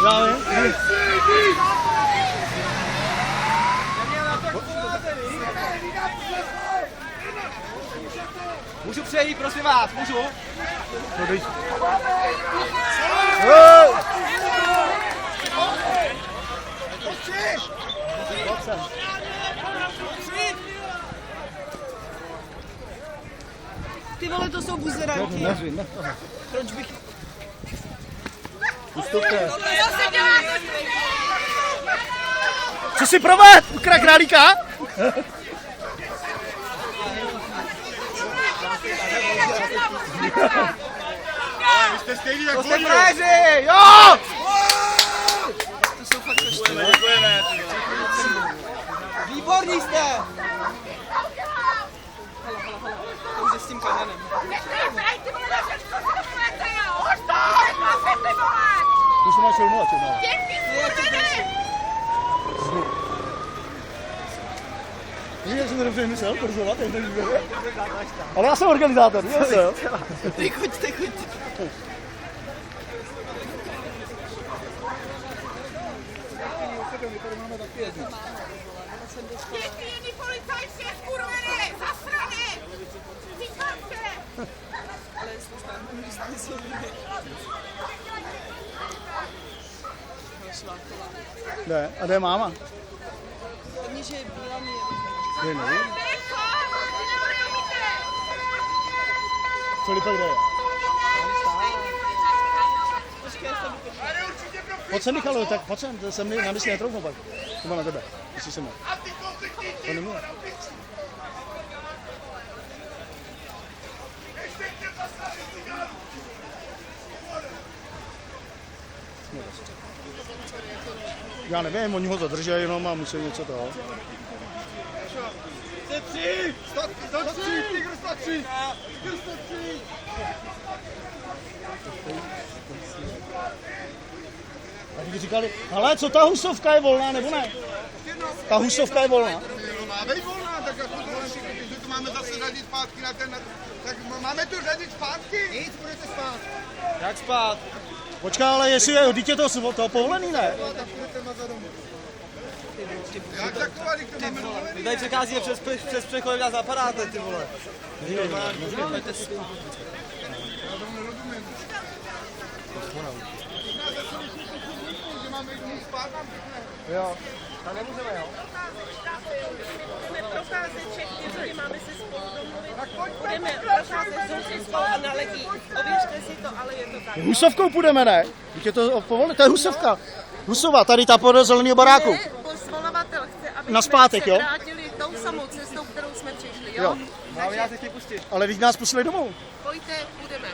Já vím. Můžu přejít, prosím vás, můžu? No dej. Ty vole, to jsou buzeranky. Proč bych... Ustupte. Co si proved? Ukra králíka? Jste stejný jak To jste Boňo. frajeři, jo! To jsou fakt Děkujeme, děkujeme. Výborní jste! už s tím kaňanem. Tu se máš filmovat, čo má? Víš, jak jsem to dobře vymyslel, porzovat, jak to výběre? Ale já jsem organizátor, víš co, jo? Ty chuť. Pěkný policajci, skurvený, zasraný! Říkáte! Ale jestli tam jsou Ne, a kde je máma? Hlavně, že je bílá mě. Je nevím. Dejko, vy neumíte! Filipa, kde je? Počkej, já jsem Pojď sem, Michalo, tak pojď sem, to se mi na mysli netroufnu pak. Kuba na tebe, jestli se mi. To nemůže. Já nevím, oni ho zadrželi jenom a musí něco toho. 103! 103! Tygr 103! Tygr 103! A když říkali, ale co ta husovka je volná, nebo ne? Ta husovka je volná. No má být volná, tak jako že to máme zase řadit zpátky na ten... Tak máme to řadit zpátky? Nic, budete spát. Jak spát? Počká, ale jestli je dítě to povolený, ne? Tak budete mazat domů. Jak taková, když to máme dovolený? Vy tady přecházíme přes přechod a zapadáte, ty vole. Že máme jít spát, nám řekne. Jo. A nemůžeme, jo? Budeme procházet všechny lidi, máme se spolu domluvit. Budeme procházet zůstři spolu a na letí. Ověřte si to, ale je to tak. Husovkou půjdeme, ne? Dítě to povolené, to je husovka. Husova, tady ta podle zeleného baráku. Ne, svolavatel chce, aby Naspátek, jsme jo? se vrátili tou samou cestou, kterou jsme přišli, jo? Jo. Mám já se chtějí pustit. Ale teď nás pustili domů. Pojďte, půjdeme.